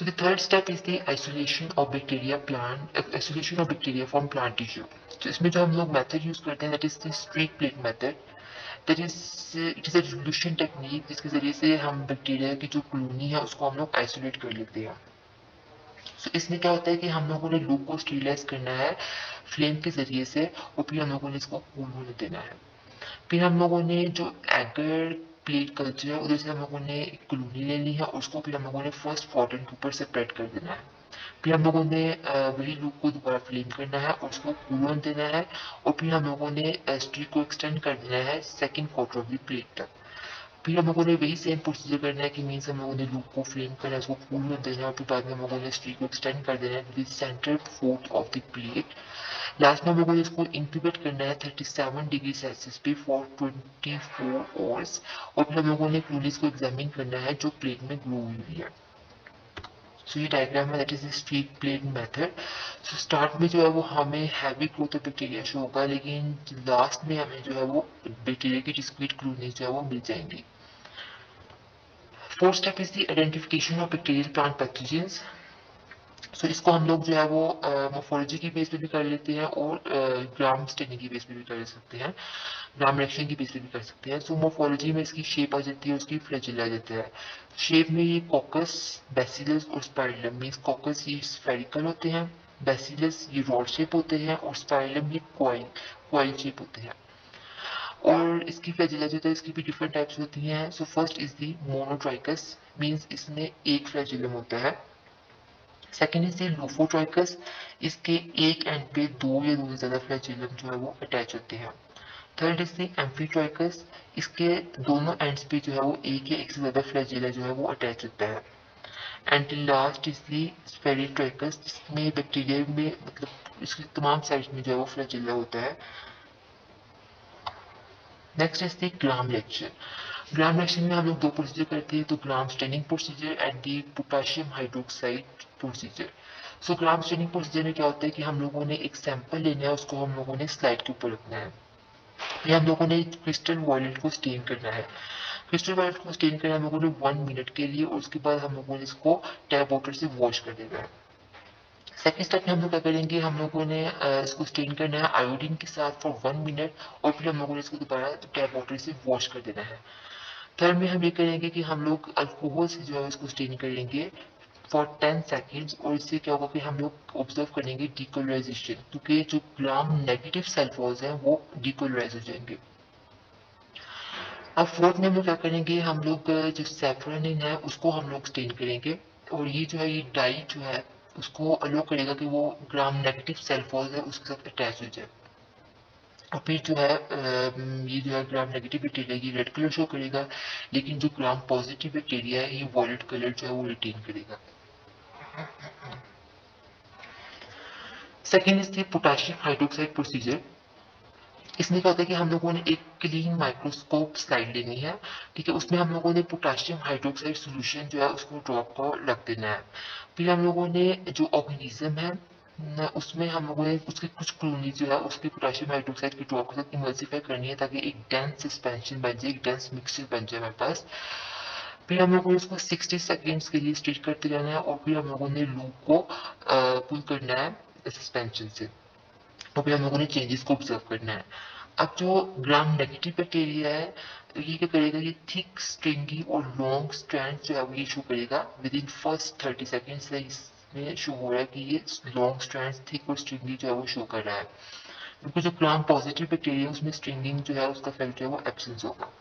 So the third step is the isolation of bacteria from plant tissue. तो इसमें जो हम लोग मेथड यूज करते हैं that is the streak plate method. That is it is a dilution technique जिसके जरिए से हम बैक्टीरिया की जो कॉलोनी है उसको हम लोग आइसोलेट कर लेते हैं. So इसमें क्या होता है कि हम लोगों ने लूप को स्टीरिलाइज करना है फ्लेम के जरिए से और फिर हम लोगों ने इसको कूल होने देना है. फिर हम लोगों ने जो एगर प्लेट कल्चर है उधर से हम लोगों ने एक कॉलोनी ले ली है और उसको फिर हम लोगों ने फर्स्ट फॉर्टन के ऊपर सेपरेट कर देना है. फिर हम लोगों ने वही लूप को दोबारा फ्लेम करना है और उसको कूल होने देना है और फिर हम लोगों ने स्ट्रीक को एक्सटेंड कर देना है second quarter of the plate तक. फिर हम लोगों ने वही सेम प्रोसीजर करना है कि मीन्स हम लोगों ने लूप को फ्लेम करना है उसको कूल होने देना है और फिर बाद में हम लोगों ने स्ट्रीक को एक्सटेंड कर देना है to the centre fourth of the plate. Last में हम लोगों ने इसको इंक्यूबेट करना है 37 डिग्री सेल्सियस पे फॉर 24 आवर्स और फिर हम लोगों ने क्लोनिस को एग्जामिन करना है जो प्लेट में ग्लो हुई है. सो ये डायग्राम है that is streak plate method. So start में जो है वो हमें heavy growth of bacteria show होगा लेकिन लास्ट में हमें जो है वो बैक्टीरिया की डिस्क्रीट क्लोनीज जो है वो मिल जाएंगी. Fourth step is the identification of bacterial plant pathogens. So इसको हम लोग जो है वो मोर्फोलॉजी की बेस पे भी कर लेते हैं और ग्राम स्टेनिंग की बेस पे भी कर सकते हैं, ग्राम रिएक्शन की बेस पे भी कर सकते हैं. सो मोर्फोलॉजी में इसकी शेप आ जाती है, उसकी फ्लैजिला आ जाता है. शेप में ये कॉकस, बैसिलस और स्पाइरलम. मींस कॉकस ये स्फेरिकल होते हैं, बैसिलस ये रॉड शेप होते हैं और स्पाइरलम ये क्वाइल शेप होते हैं. और इसकी फ्लैजिला जो है इसकी भी डिफरेंट टाइप्स होती हैं. So first is the monotrichous. Means इसमें एक फ्लैजिलम होता है. Second is lophotrichous. इसके एक एंड पे दो या दो से ज्यादा फ्लैजिलम जो है वो अटैच होते हैं. Third is amphitrichous. इसके दोनों एंड्स पे जो है वो एक या एक से ज्यादा फ्लैजिला जो है वो अटैच होता है. And last is the peritrichous. इसमें बैक्टीरिया में मतलब इसकी तमाम साइड्स में जो है वो फ्लैजिला होता है. Next is the gram reaction. Gram reaction में हम लोग दो प्रोसीजर करते हैं, तो gram staining procedure and the potassium hydroxide procedure. So gram staining procedure में क्या होता है कि हम लोगों ने एक सैंपल लेना है, उसको हम लोगों ने स्लाइड के ऊपर रखना है. फिर हम लोगों ने क्रिस्टल वॉयलेट को स्टेन करना है. क्रिस्टल वॉयलेट को स्टेन करना है हम लोगों ने 1 मिनट के लिए और उसके बाद हम लोगों ने इसको टैप वाटर से वॉश कर देना है. सेकेंड स्टेप में हम लोग क्या करेंगे, हम लोगों ने इसको स्टेन करना है आयोडीन के साथ फॉर 1 मिनट और फिर हम लोगों ने इसको दोबारा टैप वाटर से वॉश कर देना है. थर्ड में हम ये करेंगे कि हम लोग अल्कोहल से जो है इसको स्टेन करेंगे फॉर 10 सेकेंड्स और इससे क्या होगा कि हम लोग ऑब्जर्व करेंगे डीकोलराइजेशन, क्योंकि जो ग्राम नेगेटिव सल्फोज हैं वो डीकोलराइज हो जाएंगे. अब फोर्थ में हम लोग क्या करेंगे, हम लोग जो सैफरनिन है उसको हम लोग स्टेन करेंगे और ये जो है ये डाई जो है उसको अलो करेगा कि वो ग्राम नेगेटिव सल्फोज है उसके साथ अटैच हो जाए. और फिर जो है ये जो है ग्राम नेगेटिव बैक्टीरिया ये रेड कलर शो करेगा लेकिन जो ग्राम पॉजिटिव बैक्टीरिया है ये वॉयलेट कलर जो है वो रिटेन करेगा. Second is the potassium hydroxide procedure. इसमें क्या होता है कि हम लोगों ने एक क्लीन माइक्रोस्कोप स्लाइड लेनी है, ठीक है. उसमें हम लोगों ने पोटेशियम हाइड्रोक्साइड सोल्यूशन जो है उसको ड्रॉप को रख देना है. फिर हम लोगों ने जो ऑर्गेनिज्म है उसमें हम लोगों ने उसके कुछ कॉलोनी जो है उसके पोटेशियम हाइड्रोक्साइड की ड्रॉप के साथ इमल्सिफाई करनी है ताकि एक डेंस सस्पेंशन बन जाए, एक डेंस मिक्सचर बन जाए हमारे पास. फिर हम लोगों ने उसको 60 सेकेंड्स के लिए स्टिच करते रहना है और फिर हम लोगों ने लूप को पुल करना है सस्पेंशन से और फिर हम लोगों ने चेंजेस को ऑब्जर्व करना है. अब जो ग्राम नेगेटिव बैक्टीरिया है ये क्या करेगा, ये थिक स्ट्रिंगी और लॉन्ग स्ट्रैंड जो है वो ये शो करेगा विद इन फर्स्ट 30 सेकेंड्स से. इसमें शो हो रहा है कि ये लॉन्ग स्ट्रैंड थिक और स्ट्रिंगी जो है वो शो कर रहा है, क्योंकि जो ग्राम पॉजिटिव बैक्टीरिया है उसमें स्ट्रिंगिंग जो है उसका इफेक्ट जो है वो एब्सेंस होगा.